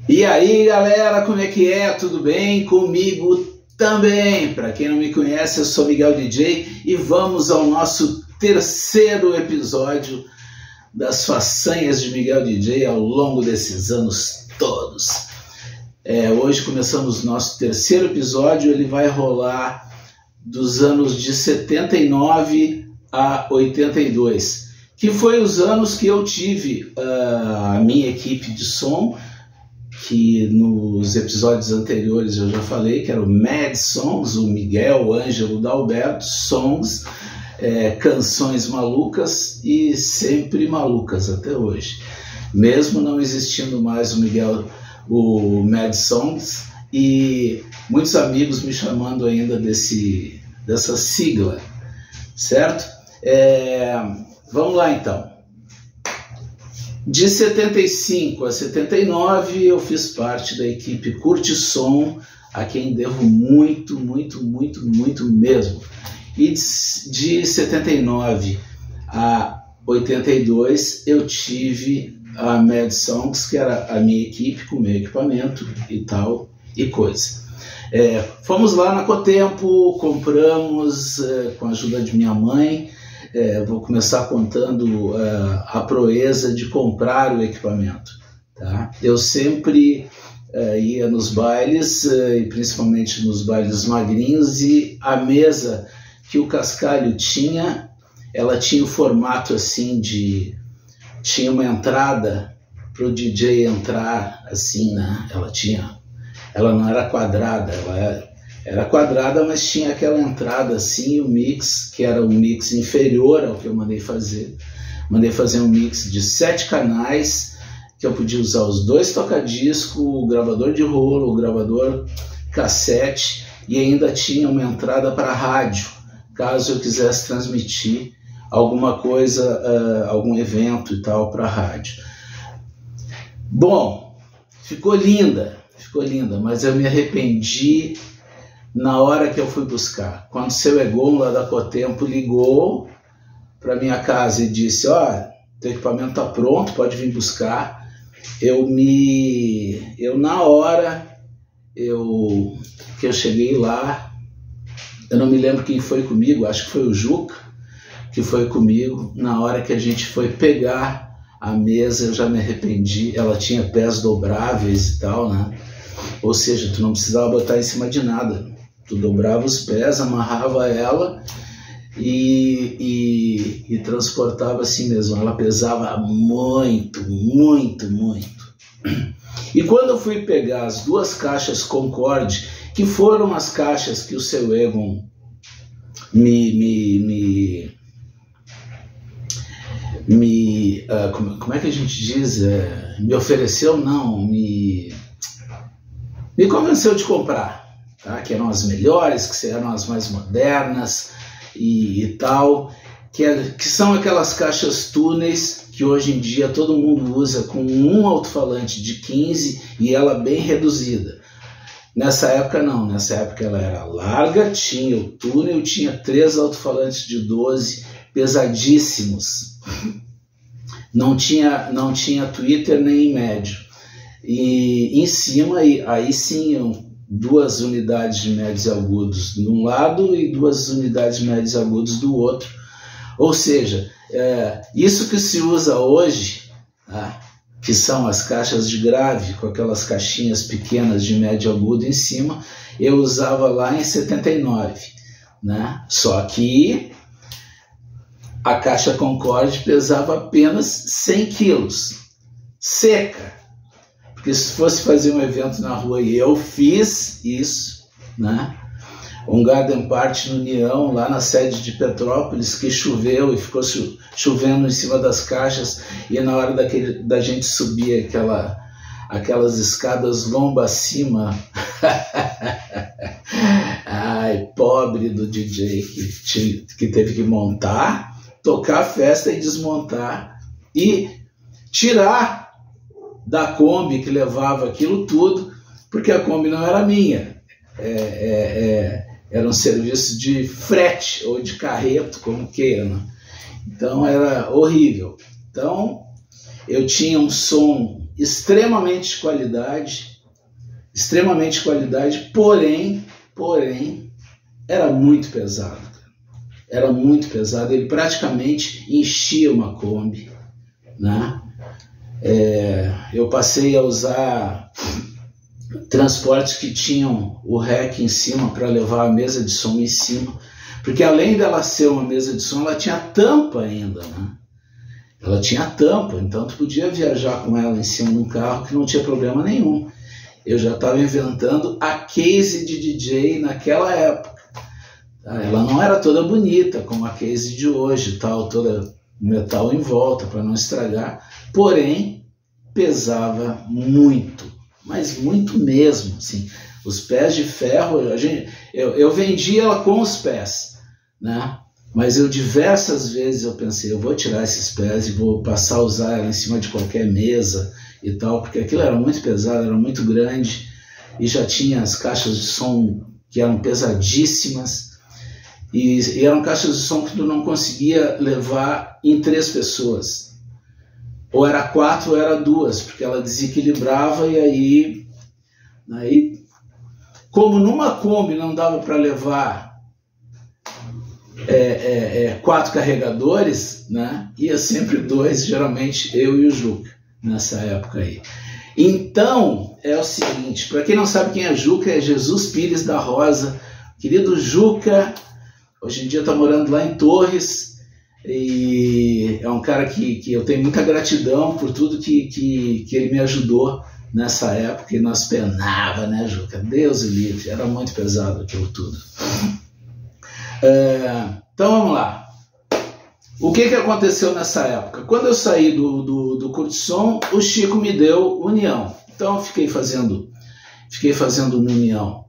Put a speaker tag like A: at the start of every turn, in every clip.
A: E aí, galera, como é que é? Tudo bem? Comigo também. Para quem não me conhece, eu sou Miguel DJ e vamos ao nosso terceiro episódio das façanhas de Miguel DJ ao longo desses anos todos. Hoje começamos nosso terceiro episódio, ele vai rolar dos anos de 79 a 82, que foi os anos que eu tive a minha equipe de som, que nos episódios anteriores eu já falei, que era o Mad Songs, o Miguel, o Ângelo, o Dalberto, Songs, canções malucas e sempre malucas até hoje. Mesmo não existindo mais o Miguel, o Mad Songs, e muitos amigos me chamando ainda dessa sigla, certo? Vamos lá então. De 75 a 79 eu fiz parte da equipe Curte Som, a quem devo muito mesmo. E de 79 a 82 eu tive a Mad Songs, que era a minha equipe com meu equipamento e tal e coisa. Fomos lá na Cotempo, compramos com a ajuda de minha mãe. Vou começar contando a proeza de comprar o equipamento. Tá? Eu sempre ia nos bailes, e principalmente nos bailes magrinhos, e a mesa que o Cascalho tinha, ela tinha o formato assim tinha uma entrada para o DJ entrar assim, né? Ela não era quadrada, ela era quadrada, mas tinha aquela entrada assim, o mix, que era um mix inferior ao que eu mandei fazer. Mandei fazer um mix de 7 canais, que eu podia usar os 2 toca-disco, o gravador de rolo, o gravador cassete, e ainda tinha uma entrada para rádio, caso eu quisesse transmitir alguma coisa, algum evento e tal para rádio. Bom, ficou linda, mas eu me arrependi na hora que eu fui buscar. Quando o seu Egon lá da Cotempo ligou para minha casa e disse: teu equipamento está pronto, pode vir buscar. Na hora que eu cheguei lá, eu não me lembro quem foi comigo, acho que foi o Juca que foi comigo. Na hora que a gente foi pegar a mesa, eu já me arrependi. Ela tinha pés dobráveis e tal, né? Ou seja, tu não precisava botar em cima de nada. Tu dobrava os pés, amarrava ela e transportava assim mesmo. Ela pesava muito. E quando eu fui pegar as 2 caixas Concorde, que foram as caixas que o seu Egon como é que a gente diz? Me ofereceu, não, me convenceu de comprar. Tá? Que eram as melhores, que eram as mais modernas e tal, que são aquelas caixas túneis que hoje em dia todo mundo usa com um alto-falante de 15 e ela bem reduzida. Nessa época não, nessa época ela era larga, tinha o túnel, tinha 3 alto-falantes de 12 pesadíssimos. Não tinha tweeter nem médio. E em cima, aí sim, 2 unidades de médios e agudos de um lado e 2 unidades de médios e agudos do outro. Ou seja, isso que se usa hoje, tá? Que são as caixas de grave, com aquelas caixinhas pequenas de médio e agudo em cima, eu usava lá em 79. Né? Só que a caixa Concorde pesava apenas 100 quilos, seca. Porque se fosse fazer um evento na rua, e eu fiz isso, né? Um garden party no União, lá na sede de Petrópolis, que choveu e ficou chovendo em cima das caixas, e na hora da gente subir aquelas escadas lomba acima, ai, pobre do DJ que teve que montar, tocar a festa e desmontar, e tirar da Kombi que levava aquilo tudo, porque a Kombi não era minha, era um serviço de frete ou de carreto, como queira, né? Então era horrível. Então eu tinha um som extremamente de qualidade, porém, era muito pesado. Era muito pesado, ele praticamente enchia uma Kombi, né? Eu passei a usar transportes que tinham o rack em cima para levar a mesa de som em cima, porque além dela ser uma mesa de som, ela tinha tampa ainda, né? Ela tinha tampa, então tu podia viajar com ela em cima de um carro que não tinha problema nenhum. Eu já estava inventando a case de DJ naquela época. Ela não era toda bonita como a case de hoje, tal, toda metal em volta para não estragar, porém pesava muito, mas muito mesmo, assim. Os pés de ferro, eu vendia ela com os pés, né? Mas eu diversas vezes eu pensei, eu vou tirar esses pés e vou passar a usar ela em cima de qualquer mesa e tal, porque aquilo era muito pesado, era muito grande e já tinha as caixas de som que eram pesadíssimas. E eram caixas de som que tu não conseguia levar em 3 pessoas. Ou era 4 ou era 2, porque ela desequilibrava e aí como numa Kombi não dava para levar 4 carregadores, né? Ia sempre 2, geralmente eu e o Juca, nessa época aí. Então, é o seguinte, para quem não sabe quem é Juca, é Jesus Pires da Rosa, querido Juca. Hoje em dia está morando lá em Torres e é um cara que eu tenho muita gratidão por tudo que ele me ajudou nessa época, e nós penava, né, Juca? Deus o livre, era muito pesado aquilo tudo. Então vamos lá. O que aconteceu nessa época? Quando eu saí do Curtisson, o Chico me deu União. Então eu fiquei fazendo no União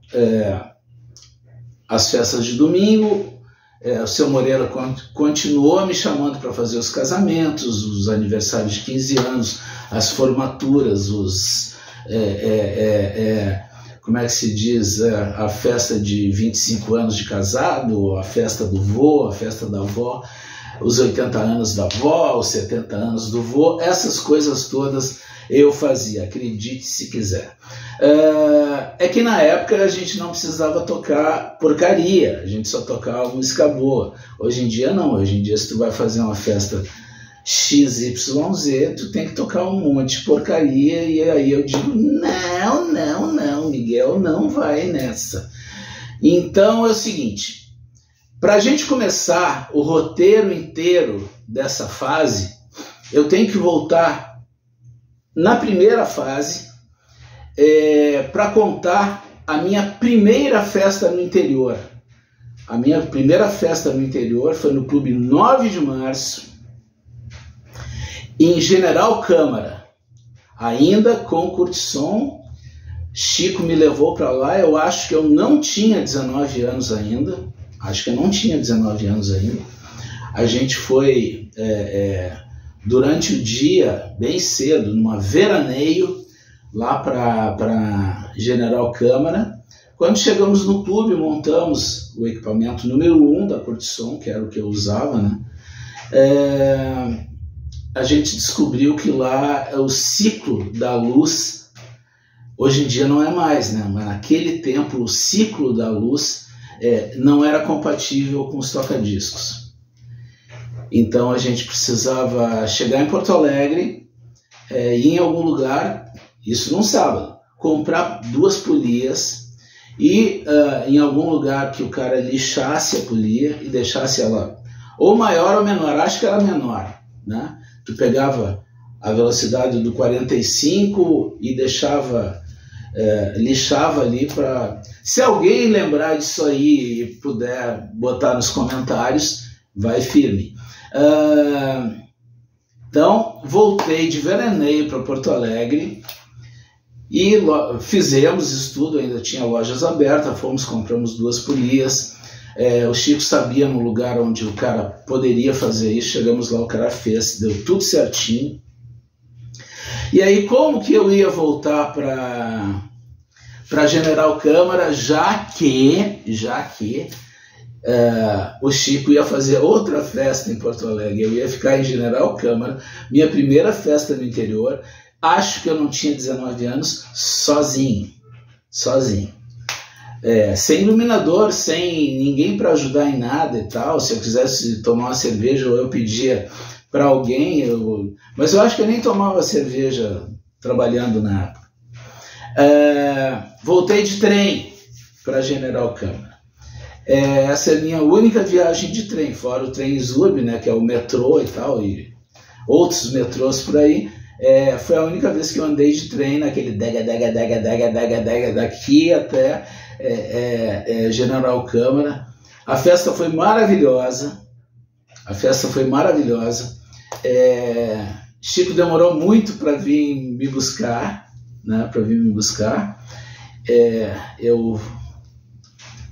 A: as festas de domingo. O seu Moreira continuou me chamando para fazer os casamentos, os aniversários de 15 anos, as formaturas, como é que se diz, a festa de 25 anos de casado, a festa do vô, a festa da avó, os 80 anos da avó, os 70 anos do vô, essas coisas todas eu fazia, acredite se quiser. É que na época a gente não precisava tocar porcaria, a gente só tocava música boa. Hoje em dia não, hoje em dia se tu vai fazer uma festa XYZ, tu tem que tocar um monte de porcaria, e aí eu digo, não, Miguel não vai nessa. Então é o seguinte, para a gente começar o roteiro inteiro dessa fase, eu tenho que voltar na primeira fase para contar a minha primeira festa no interior. A minha primeira festa no interior foi no Clube 9 de Março, em General Câmara, ainda com Curtisson. Chico me levou para lá, eu acho que eu não tinha 19 anos ainda, A gente foi durante o dia, bem cedo, numa veraneio, lá para General Câmara. Quando chegamos no clube, montamos o equipamento número 1 da Curtisson, que era o que eu usava, né? A gente descobriu que lá o ciclo da luz, hoje em dia não é mais, né? Mas naquele tempo o ciclo da luz não era compatível com os toca-discos. Então a gente precisava chegar em Porto Alegre, ir em algum lugar, isso num sábado, comprar 2 polias e em algum lugar que o cara lixasse a polia e deixasse ela ou maior ou menor, acho que era menor, né? Tu pegava a velocidade do 45 e deixava, lixava ali para... Se alguém lembrar disso aí e puder botar nos comentários, vai firme. Então, voltei de veraneio para Porto Alegre e fizemos estudo, ainda tinha lojas abertas, compramos 2 polias. O Chico sabia no lugar onde o cara poderia fazer isso, chegamos lá, o cara fez, deu tudo certinho. E aí, como que eu ia voltar para General Câmara, já que o Chico ia fazer outra festa em Porto Alegre, eu ia ficar em General Câmara, minha primeira festa no interior, acho que eu não tinha 19 anos, sozinho. Sem iluminador, sem ninguém para ajudar em nada e tal. Se eu quisesse tomar uma cerveja, ou eu pedia para alguém, mas eu acho que eu nem tomava cerveja trabalhando na época. Voltei de trem para General Câmara. Essa é a minha única viagem de trem, fora o trem Zurb, né, que é o metrô e tal, e outros metrôs por aí. Foi a única vez que eu andei de trem naquele daqui até General Câmara. A festa foi maravilhosa. Chico demorou muito para vir me buscar, né?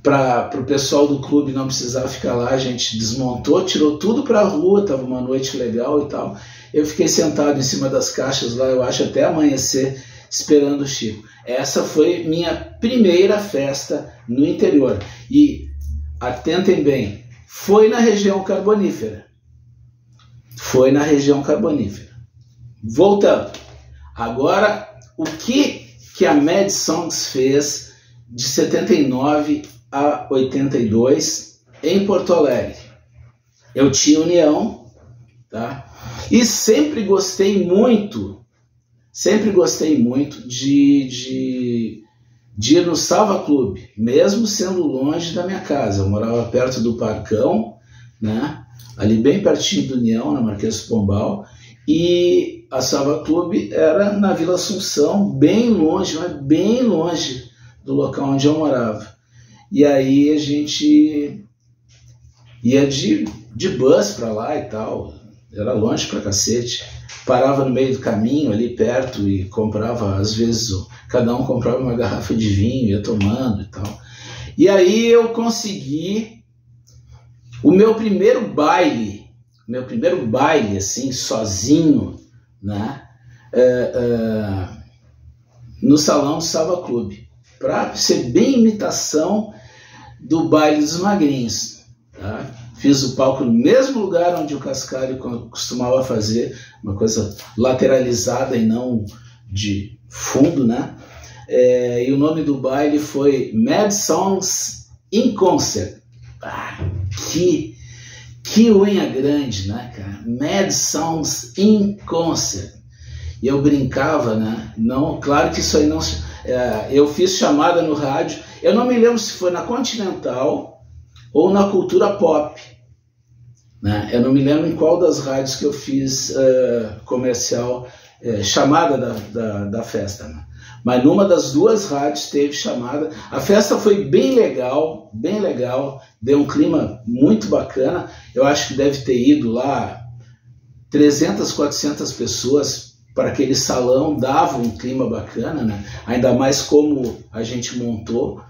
A: Para o pessoal do clube não precisar ficar lá, a gente desmontou, tirou tudo para a rua, estava uma noite legal e tal. Eu fiquei sentado em cima das caixas lá, eu acho, até amanhecer, esperando o Chico. Essa foi minha primeira festa no interior. E, atentem bem, foi na região carbonífera. Voltando. Agora, o que a Mad Songs fez de 79 a 82 em Porto Alegre? Eu tinha união, tá? E sempre gostei muito de ir no Sava Clube, mesmo sendo longe da minha casa. Eu morava perto do Parcão, né? Ali bem pertinho do União, na Marquês do Pombal, e a Sava Clube era na Vila Assunção, bem longe, mas bem longe do local onde eu morava. E aí a gente ia de bus para lá e tal, era longe pra cacete. Parava no meio do caminho, ali perto, e comprava, às vezes, cada um comprava uma garrafa de vinho, ia tomando e tal. E aí eu consegui o meu primeiro baile, assim, sozinho, né? No salão do Sava Clube, para ser bem imitação do baile dos magrinhos, tá? Fiz o palco no mesmo lugar onde o Cascalho costumava fazer, uma coisa lateralizada e não de fundo, né? E o nome do baile foi Mad Songs in Concert. Que unha grande, né, cara? Mad Songs in Concert. E eu brincava, né? Não, claro que isso aí não... eu fiz chamada no rádio, eu não me lembro se foi na Continental ou na Cultura Pop, né? Eu não me lembro em qual das rádios que eu fiz comercial, chamada da festa, né? Mas numa das duas rádios teve chamada. A festa foi bem legal, deu um clima muito bacana. Eu acho que deve ter ido lá 300, 400 pessoas para aquele salão, dava um clima bacana, né? Ainda mais como a gente montou.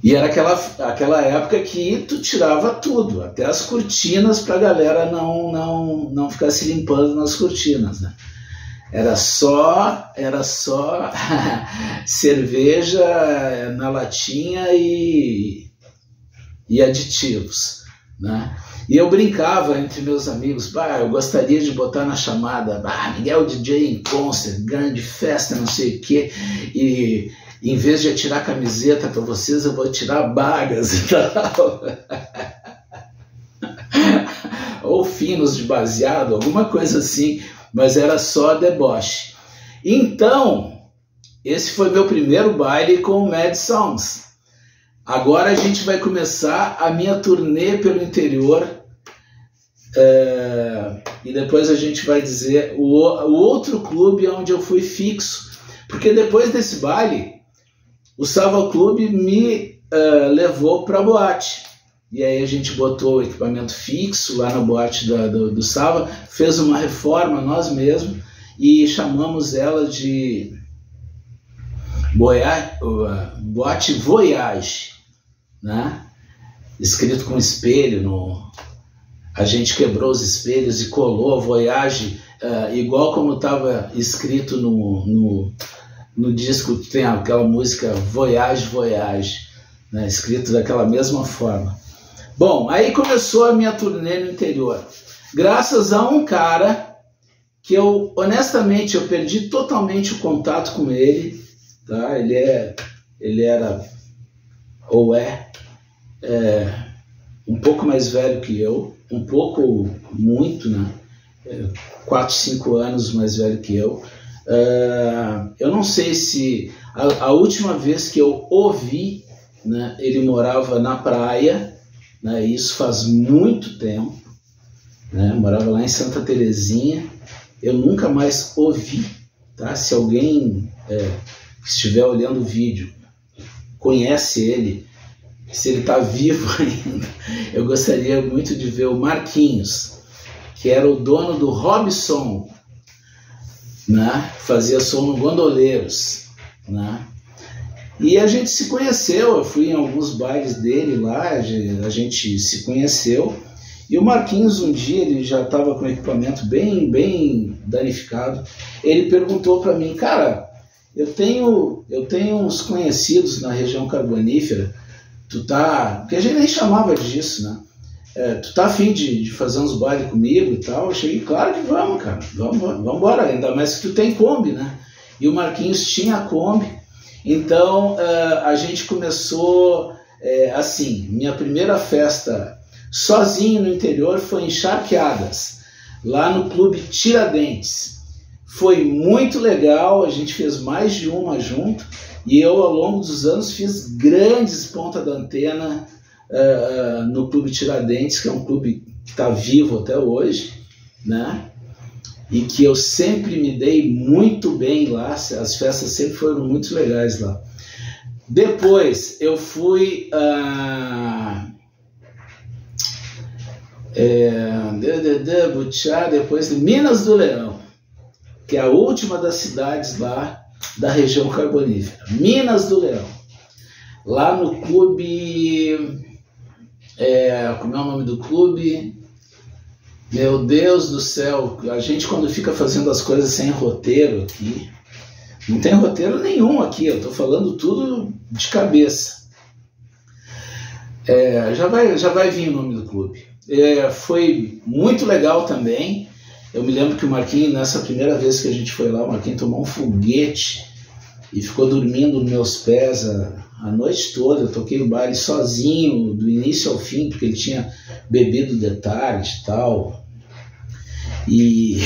A: E era aquela época que tu tirava tudo, até as cortinas, para a galera não ficar se limpando nas cortinas, né? Era só cerveja na latinha e aditivos, né? E eu brincava entre meus amigos, eu gostaria de botar na chamada, Miguel DJ em concert, grande festa, não sei o quê, e em vez de atirar camiseta para vocês, eu vou tirar bagas e tal. Ou finos de baseado, alguma coisa assim, mas era só deboche. Então, esse foi meu primeiro baile com o Mad Songs. Agora a gente vai começar a minha turnê pelo interior, e depois a gente vai dizer o outro clube onde eu fui fixo, porque depois desse baile, o Sava Clube me levou para a boate. E aí a gente botou o equipamento fixo lá na boate do Sava, fez uma reforma nós mesmos e chamamos ela de Boate Voyage, né? Escrito com espelho. A gente quebrou os espelhos e colou Voyage, igual como estava escrito no disco, tem aquela música Voyage, Voyage, né? Escrito daquela mesma forma. Bom, aí começou a minha turnê no interior, graças a um cara que eu, honestamente, eu perdi totalmente o contato com ele, tá? Ele era, ou um pouco mais velho que eu, um pouco, muito, né? 4, 5 anos mais velho que eu. Eu não sei se a última vez que eu ouvi, né, ele morava na praia, né, isso faz muito tempo, né, morava lá em Santa Terezinha. Eu nunca mais ouvi, tá? Se alguém que estiver olhando o vídeo conhece ele, se ele está vivo ainda, eu gostaria muito de ver o Marquinhos, que era o dono do Robson, né? Fazia som no Gondoleiros, né? E a gente se conheceu, eu fui em alguns bailes dele lá, a gente se conheceu. E o Marquinhos, um dia, ele já estava com o equipamento bem danificado. Ele perguntou para mim, cara, eu tenho uns conhecidos na região carbonífera, porque a gente nem chamava disso, né? Tu tá afim de fazer uns bailes comigo e tal? Eu cheguei, claro que vamos, cara, vamos embora, ainda mais que tu tem Kombi, né? E o Marquinhos tinha a Kombi, então a gente começou assim, minha primeira festa sozinho no interior foi em Charqueadas, lá no Clube Tiradentes. Foi muito legal, a gente fez mais de uma junto, e eu ao longo dos anos fiz grandes ponta da antena no Clube Tiradentes, que é um clube que está vivo até hoje, né? E que eu sempre me dei muito bem lá, as festas sempre foram muito legais lá. Depois eu fui Butiá, depois de Minas do Leão, que é a última das cidades lá da região carbonífera, Minas do Leão, lá no clube, como é o nome do clube? Meu Deus do céu, a gente quando fica fazendo as coisas sem roteiro aqui, não tem roteiro nenhum aqui, eu estou falando tudo de cabeça. Já vai vir o nome do clube. Foi muito legal também. Eu me lembro que o Marquinhos, nessa primeira vez que a gente foi lá, o Marquinhos tomou um foguete e ficou dormindo nos meus pés a noite toda. Eu toquei o baile sozinho, do início ao fim, porque ele tinha bebido de tarde e tal. E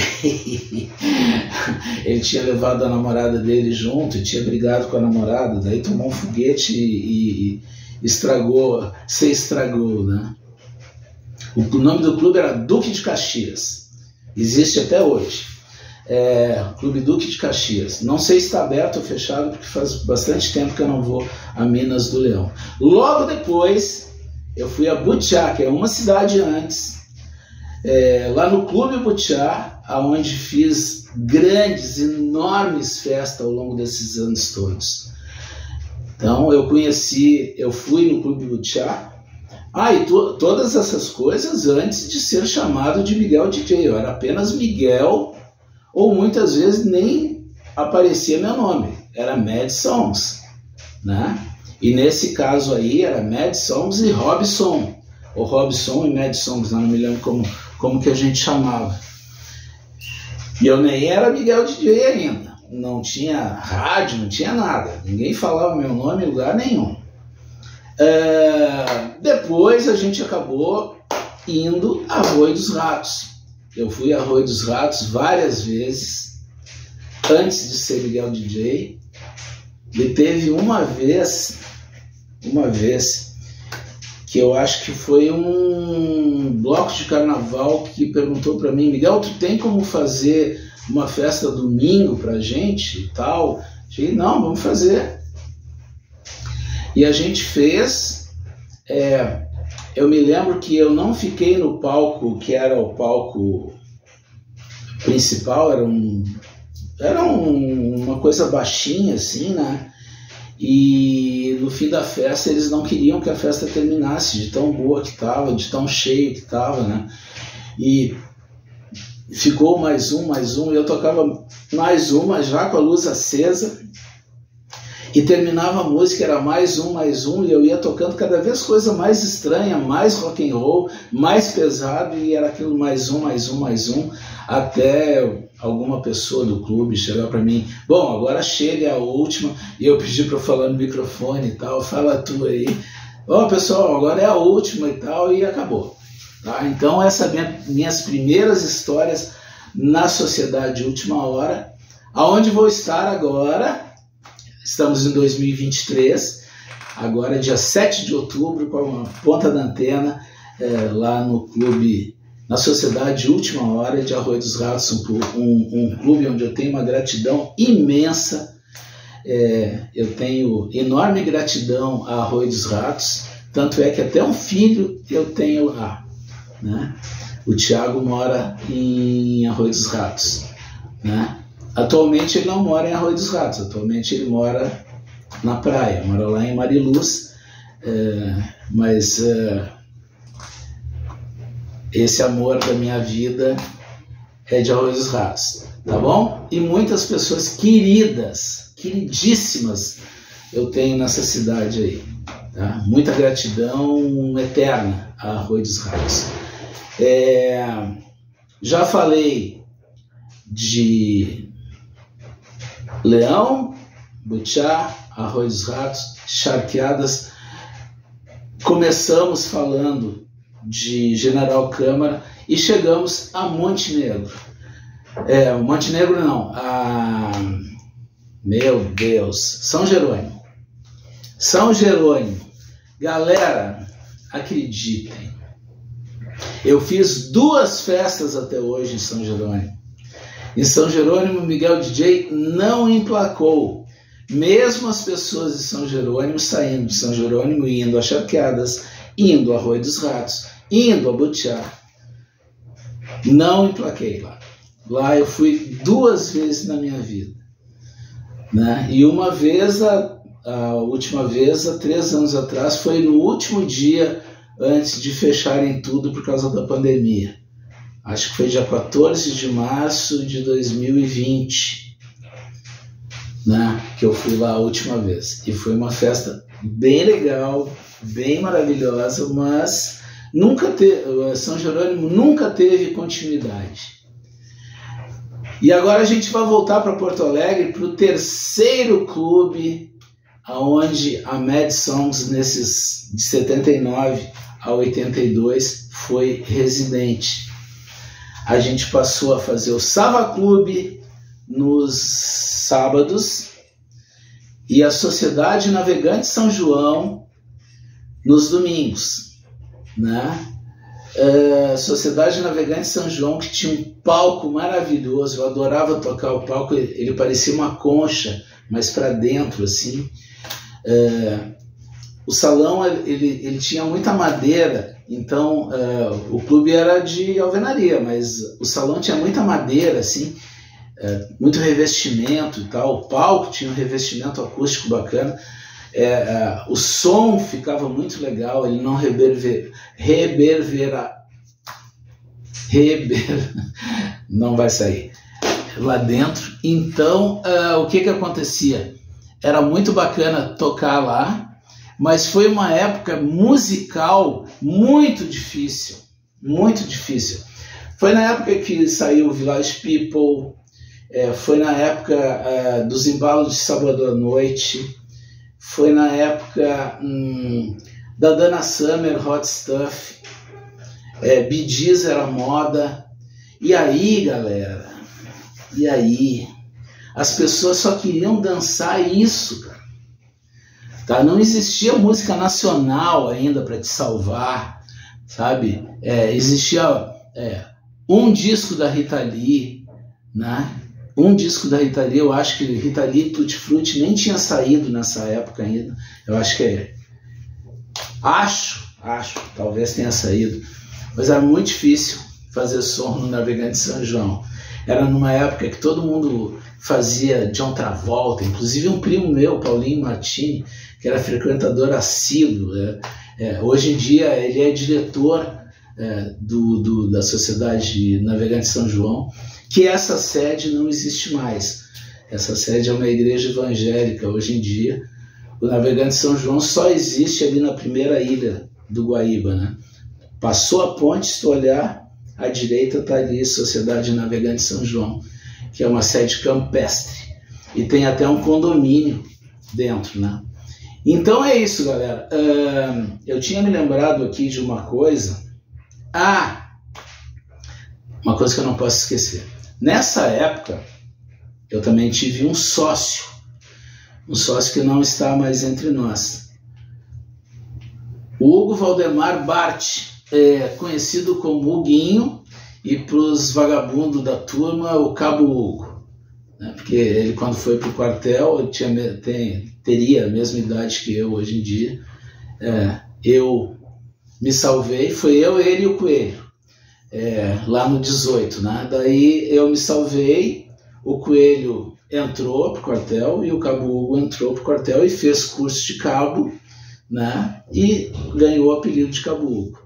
A: ele tinha levado a namorada dele junto e tinha brigado com a namorada, daí tomou um foguete e se estragou, né? O nome do clube era Duque de Caxias, existe até hoje, Clube Duque de Caxias. Não sei se está aberto ou fechado, porque faz bastante tempo que eu não vou a Minas do Leão. Logo depois eu fui a Butiá, que é uma cidade antes, lá no Clube Butiá, onde fiz grandes, enormes festas ao longo desses anos todos. Então eu fui no Clube Butiá, e todas essas coisas antes de ser chamado de Miguel DJ. Eu era apenas Miguel, ou muitas vezes nem aparecia meu nome, era Mad Songs, né? E nesse caso aí era Mad Songs e Robson, ou Robson e Mad Songs, não me lembro como que a gente chamava. E eu nem era Miguel DJ ainda, não tinha rádio, não tinha nada, ninguém falava meu nome em lugar nenhum. Depois a gente acabou indo a Arroio dos Ratos. Eu fui a Arroio dos Ratos várias vezes antes de ser Miguel DJ, e teve uma vez que eu acho que foi um bloco de carnaval que perguntou para mim, Miguel, tu tem como fazer uma festa domingo pra gente e tal? Eu falei, não, vamos fazer. E a gente fez. Eu me lembro que eu não fiquei no palco, que era o palco principal, era uma coisa baixinha assim, né? E no fim da festa eles não queriam que a festa terminasse, de tão boa que estava, de tão cheio que estava, né? E ficou mais um, e eu tocava mais uma já com a luz acesa. E terminava a música, era mais um, e eu ia tocando cada vez coisa mais estranha, mais rock and roll, mais pesado, e era aquilo mais um, até alguma pessoa do clube chegar para mim, bom, agora chega, é a última, e eu pedi para falar no microfone e tal, fala tu aí, ó pessoal, agora é a última e tal, e acabou. Tá? Então essas minhas primeiras histórias na Sociedade Última Hora, aonde vou estar agora, estamos em 2023, agora dia 7 de outubro, com a ponta da antena, lá no clube, na Sociedade Última Hora de Arroio dos Ratos, um clube onde eu tenho uma gratidão imensa. Eu tenho enorme gratidão a Arroio dos Ratos, tanto é que até um filho eu tenho lá, né? O Thiago mora em Arroio dos Ratos, né? Atualmente ele não mora em Arroio dos Ratos, atualmente ele mora na praia, mora lá em Mariluz, mas esse amor da minha vida é de Arroio dos Ratos, tá bom? E muitas pessoas queridas, queridíssimas eu tenho nessa cidade aí, tá? Muita gratidão eterna a Arroio dos Ratos. Já falei de Leão, Butiá, Arroio dos Ratos, Charqueadas. Começamos falando de General Câmara e chegamos a Montenegro. Montenegro não, meu Deus, São Jerônimo. São Jerônimo. Galera, acreditem, eu fiz 2 festas até hoje em São Jerônimo. Em São Jerônimo, Miguel DJ não emplacou. Mesmo as pessoas de São Jerônimo saindo de São Jerônimo e indo a Charqueadas, indo a Arroio dos Ratos, indo a Butiá, não emplaquei lá. Lá eu fui 2 vezes na minha vida, né? E uma vez, a última vez, há 3 anos atrás, foi no último dia antes de fecharem tudo por causa da pandemia. Acho que foi dia 14 de março de 2020, né, que eu fui lá a última vez. E foi uma festa bem legal, bem maravilhosa, mas São Jerônimo nunca teve continuidade. E agora a gente vai voltar para Porto Alegre, para o 3º clube, onde a Mad Songs, nesses de 79 a 82, foi residente. A gente passou a fazer o Sava Clube nos sábados e a Sociedade Navegante São João nos domingos, né? Sociedade Navegante São João, que tinha um palco maravilhoso, eu adorava tocar o palco, ele parecia uma concha, mas para dentro assim. O salão ele tinha muita madeira, então o clube era de alvenaria, mas o salão tinha muita madeira, assim, muito revestimento e tal. O palco tinha um revestimento acústico bacana, o som ficava muito legal, ele não não vai sair lá dentro. Então o que acontecia? Era muito bacana tocar lá, mas foi uma época musical muito difícil, muito difícil. Foi na época que saiu o Village People, foi na época dos embalos de sábado à noite, foi na época da Dana Summer, Hot Stuff, Bee Gees era moda. E aí, galera, as pessoas só queriam dançar isso, cara. Tá? Não existia música nacional ainda para te salvar, sabe? Existia um disco da Rita Lee, né? Um disco da Rita Lee, eu acho que Rita Lee e Tutti Frutti nem tinha saído nessa época ainda. Eu acho que acho, talvez tenha saído. Mas era muito difícil fazer som no Navegante São João. Era numa época que todo mundo fazia John Travolta, inclusive um primo meu, Paulinho Martini, que era frequentador assíduo. Hoje em dia ele é diretor da Sociedade Navegante São João, que essa sede não existe mais. Essa sede é uma igreja evangélica hoje em dia. O Navegante São João só existe ali na primeira ilha do Guaíba, né? Passou a ponte, se tu olhar à direita, está ali Sociedade Navegante São João, que é uma sede campestre. E tem até um condomínio dentro, né? Então é isso, galera. Eu tinha me lembrado aqui de uma coisa. Uma coisa que eu não posso esquecer. Nessa época, eu também tive um sócio que não está mais entre nós. O Hugo Valdemar Bart, conhecido como Huguinho, e para os vagabundos da turma, o Cabo Hugo. Né? Porque ele, quando foi para o quartel, teria a mesma idade que eu hoje em dia. Eu me salvei, foi eu, ele e o Coelho, lá no 18. Né? Daí eu me salvei, o Coelho entrou para o quartel e o Cabo Hugo entrou para o quartel e fez curso de cabo, né? E ganhou o apelido de Cabo Hugo.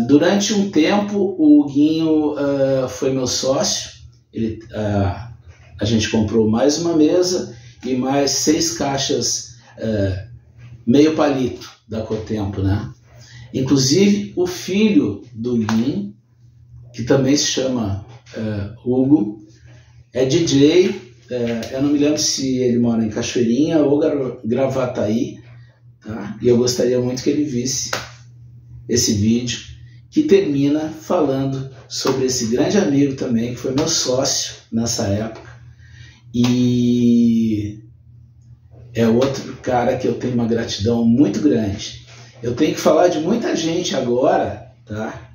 A: Durante um tempo, o Huguinho foi meu sócio. A gente comprou mais uma mesa e mais 6 caixas meio palito da Cotempo, né? Inclusive, o filho do Huguinho, que também se chama Hugo, é DJ. Eu não me lembro se ele mora em Cachoeirinha ou Gravataí, tá? E eu gostaria muito que ele visse esse vídeo, que termina falando sobre esse grande amigo também, que foi meu sócio nessa época, e é outro cara que eu tenho uma gratidão muito grande. Eu tenho que falar de muita gente agora, tá?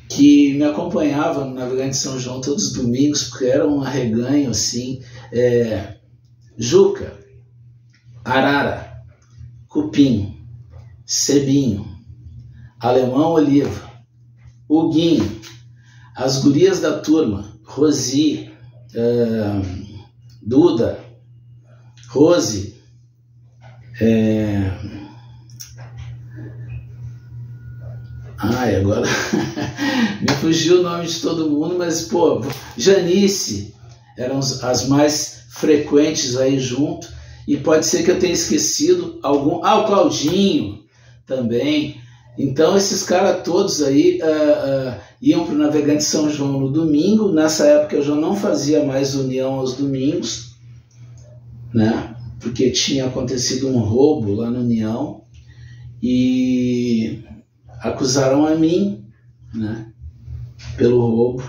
A: Que me acompanhava no Navegante São João todos os domingos, porque era um arreganho assim. Juca, Arara, Cupim, Cebinho, Alemão Oliva, Huguinho, as gurias da turma, Rosi, Duda, Rose, agora me fugiu o nome de todo mundo, mas, pô, Janice, eram as mais frequentes aí junto, e pode ser que eu tenha esquecido algum. O Claudinho também. Então, esses caras todos aí iam para o Navegante São João no domingo. Nessa época eu já não fazia mais união aos domingos, né? Porque tinha acontecido um roubo lá no União e acusaram a mim, né, pelo roubo,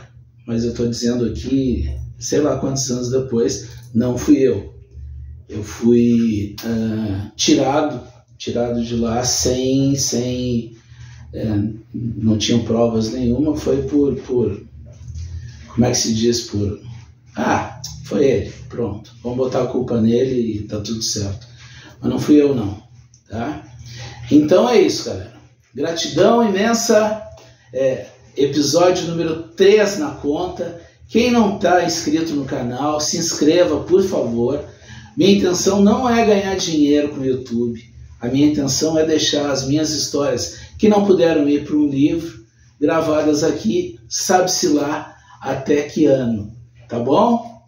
A: mas eu estou dizendo aqui, sei lá quantos anos depois, não fui eu. Eu fui tirado de lá sem não tinham provas nenhuma, foi por como é que se diz, foi ele, pronto, vamos botar a culpa nele e tá tudo certo. Mas não fui eu não, tá? Então é isso, galera. Gratidão imensa, episódio número 3 na conta. Quem não está inscrito no canal, se inscreva, por favor. Minha intenção não é ganhar dinheiro com o YouTube. A minha intenção é deixar as minhas histórias que não puderam ir para um livro, gravadas aqui, sabe-se lá até que ano, tá bom?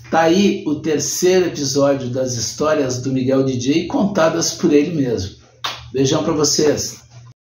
A: Tá aí o 3º episódio das histórias do Miguel DJ, contadas por ele mesmo. Beijão para vocês.